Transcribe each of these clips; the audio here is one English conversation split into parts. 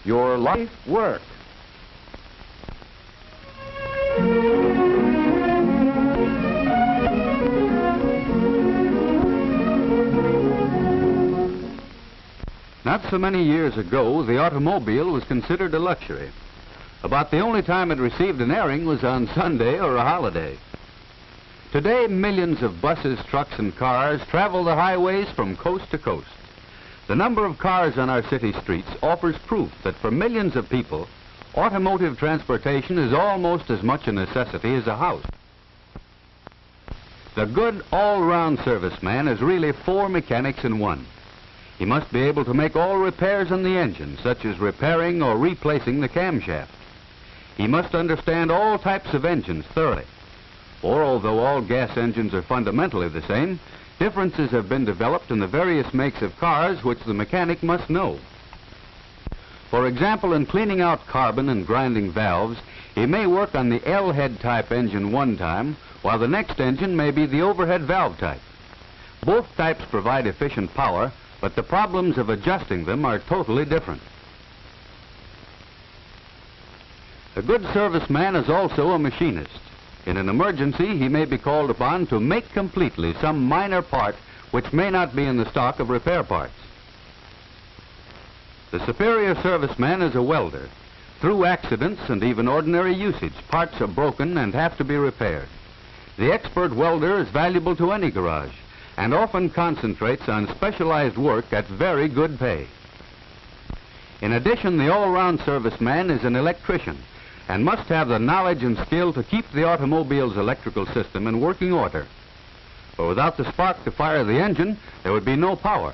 your life work. Not so many years ago, the automobile was considered a luxury. About the only time it received an airing was on Sunday or a holiday. Today, millions of buses, trucks, and cars travel the highways from coast to coast. The number of cars on our city streets offers proof that for millions of people, automotive transportation is almost as much a necessity as a house. The good all-round serviceman is really 4 mechanics in one. He must be able to make all repairs on the engine, such as repairing or replacing the camshaft. He must understand all types of engines thoroughly. For although all gas engines are fundamentally the same, differences have been developed in the various makes of cars which the mechanic must know. For example, in cleaning out carbon and grinding valves, he may work on the L-head type engine one time, while the next engine may be the overhead valve type. Both types provide efficient power, but the problems of adjusting them are totally different. A good serviceman is also a machinist. In an emergency, he may be called upon to make completely some minor part which may not be in the stock of repair parts. The superior serviceman is a welder. Through accidents and even ordinary usage, parts are broken and have to be repaired. The expert welder is valuable to any garage and often concentrates on specialized work at very good pay. In addition, the all-round serviceman is an electrician and must have the knowledge and skill to keep the automobile's electrical system in working order. For without the spark to fire the engine, there would be no power.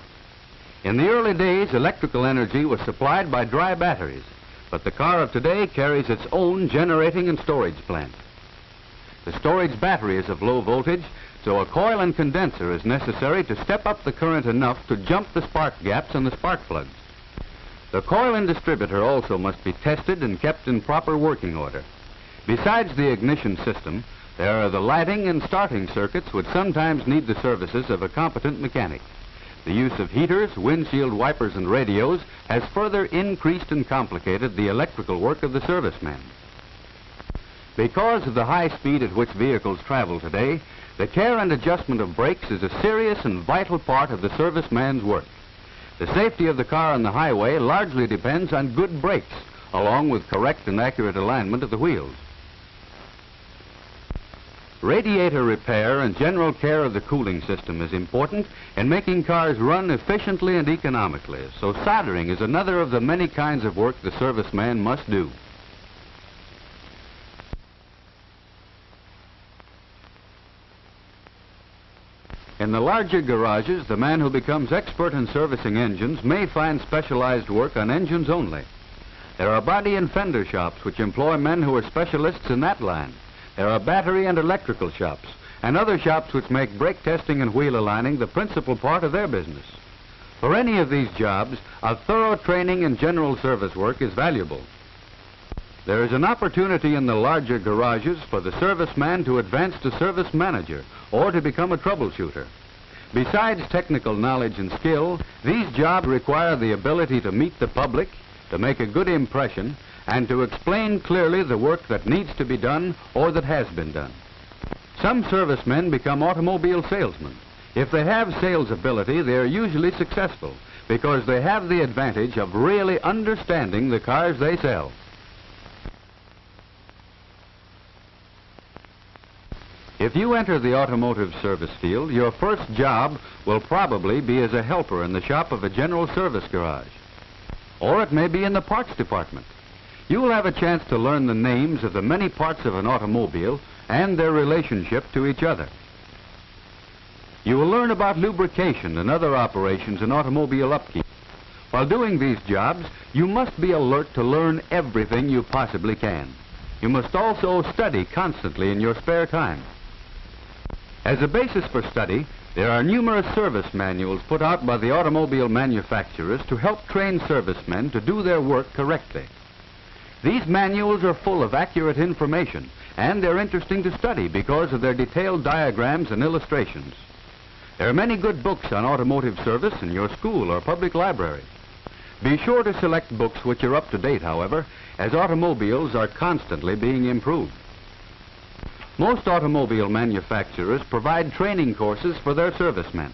In the early days, electrical energy was supplied by dry batteries, but the car of today carries its own generating and storage plant. The storage battery is of low voltage, so a coil and condenser is necessary to step up the current enough to jump the spark gaps in the spark plugs. The coil and distributor also must be tested and kept in proper working order. Besides the ignition system, there are the lighting and starting circuits which sometimes need the services of a competent mechanic. The use of heaters, windshield wipers, and radios has further increased and complicated the electrical work of the serviceman. Because of the high speed at which vehicles travel today, the care and adjustment of brakes is a serious and vital part of the serviceman's work. The safety of the car on the highway largely depends on good brakes, along with correct and accurate alignment of the wheels. Radiator repair and general care of the cooling system is important in making cars run efficiently and economically, so soldering is another of the many kinds of work the serviceman must do. In the larger garages, the man who becomes expert in servicing engines may find specialized work on engines only. There are body and fender shops which employ men who are specialists in that line. There are battery and electrical shops, and other shops which make brake testing and wheel aligning the principal part of their business. For any of these jobs, a thorough training in general service work is valuable. There is an opportunity in the larger garages for the serviceman to advance to service manager or to become a troubleshooter. Besides technical knowledge and skill, these jobs require the ability to meet the public, to make a good impression, and to explain clearly the work that needs to be done or that has been done. Some servicemen become automobile salesmen. If they have sales ability, they are usually successful because they have the advantage of really understanding the cars they sell. If you enter the automotive service field, your first job will probably be as a helper in the shop of a general service garage. Or it may be in the parts department. You will have a chance to learn the names of the many parts of an automobile and their relationship to each other. You will learn about lubrication and other operations in automobile upkeep. While doing these jobs, you must be alert to learn everything you possibly can. You must also study constantly in your spare time. As a basis for study, there are numerous service manuals put out by the automobile manufacturers to help train servicemen to do their work correctly. These manuals are full of accurate information, and they're interesting to study because of their detailed diagrams and illustrations. There are many good books on automotive service in your school or public library. Be sure to select books which are up to date, however, as automobiles are constantly being improved. Most automobile manufacturers provide training courses for their servicemen.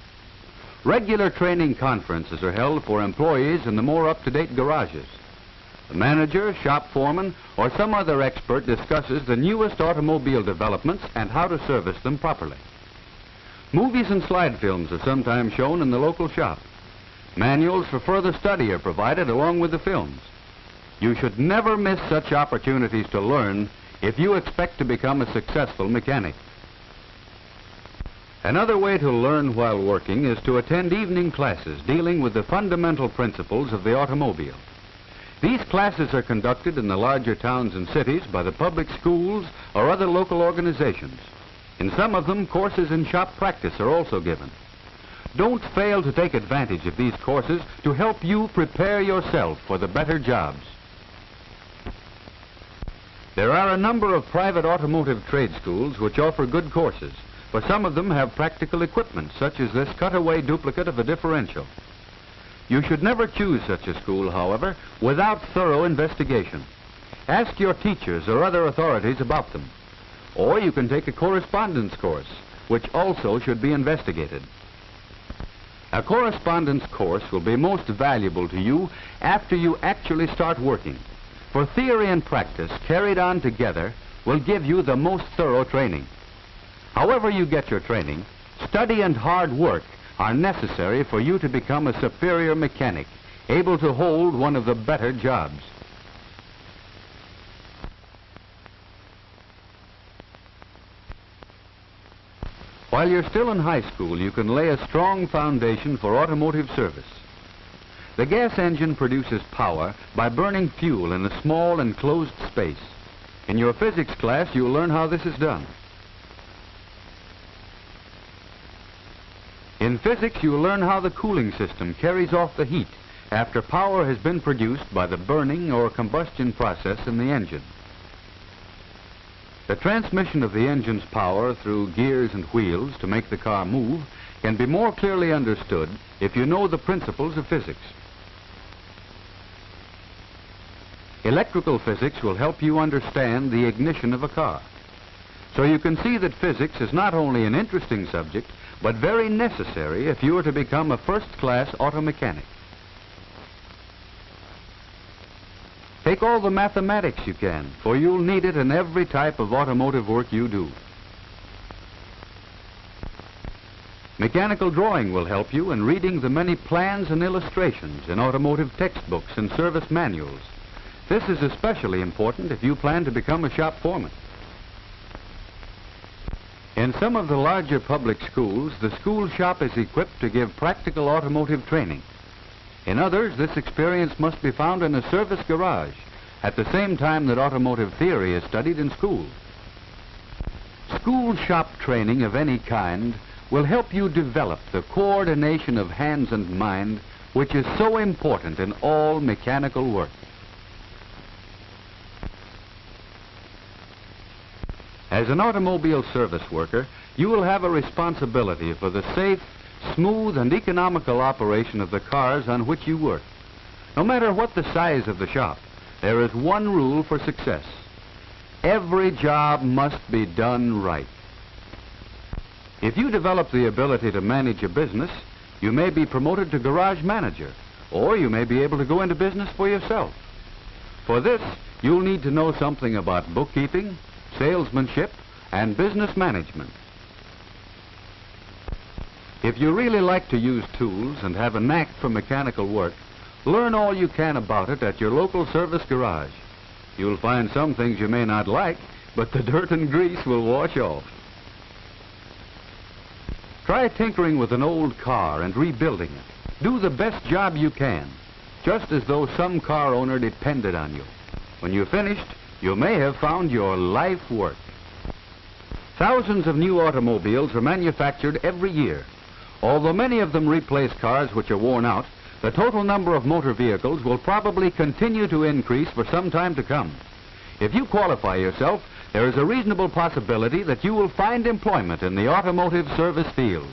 Regular training conferences are held for employees in the more up-to-date garages. The manager, shop foreman, or some other expert discusses the newest automobile developments and how to service them properly. Movies and slide films are sometimes shown in the local shop. Manuals for further study are provided along with the films. You should never miss such opportunities to learn if you expect to become a successful mechanic. Another way to learn while working is to attend evening classes dealing with the fundamental principles of the automobile. These classes are conducted in the larger towns and cities by the public schools or other local organizations. In some of them, courses in shop practice are also given. Don't fail to take advantage of these courses to help you prepare yourself for the better jobs. There are a number of private automotive trade schools which offer good courses, but some of them have practical equipment, such as this cutaway duplicate of a differential. You should never choose such a school, however, without thorough investigation. Ask your teachers or other authorities about them. Or you can take a correspondence course, which also should be investigated. A correspondence course will be most valuable to you after you actually start working, for theory and practice carried on together will give you the most thorough training. However you get your training, study and hard work are necessary for you to become a superior mechanic, able to hold one of the better jobs. While you're still in high school, you can lay a strong foundation for automotive service. The gas engine produces power by burning fuel in a small enclosed space. In your physics class, you'll learn how this is done. In physics, you'll learn how the cooling system carries off the heat after power has been produced by the burning or combustion process in the engine. The transmission of the engine's power through gears and wheels to make the car move can be more clearly understood if you know the principles of physics. Electrical physics will help you understand the ignition of a car. So you can see that physics is not only an interesting subject, but very necessary if you are to become a first-class auto mechanic. Take all the mathematics you can, for you'll need it in every type of automotive work you do. Mechanical drawing will help you in reading the many plans and illustrations in automotive textbooks and service manuals. This is especially important if you plan to become a shop foreman. In some of the larger public schools, the school shop is equipped to give practical automotive training. In others, this experience must be found in a service garage, at the same time that automotive theory is studied in school. School shop training of any kind will help you develop the coordination of hands and mind, which is so important in all mechanical work. As an automobile service worker, you will have a responsibility for the safe, smooth, and economical operation of the cars on which you work. No matter what the size of the shop, there is one rule for success. Every job must be done right. If you develop the ability to manage a business, you may be promoted to garage manager, or you may be able to go into business for yourself. For this, you'll need to know something about bookkeeping, salesmanship, and business management. If you really like to use tools and have a knack for mechanical work, learn all you can about it at your local service garage. You'll find some things you may not like, but the dirt and grease will wash off. Try tinkering with an old car and rebuilding it. Do the best job you can, just as though some car owner depended on you. When you're finished, you may have found your life work. Thousands of new automobiles are manufactured every year. Although many of them replace cars which are worn out, the total number of motor vehicles will probably continue to increase for some time to come. If you qualify yourself, there is a reasonable possibility that you will find employment in the automotive service field.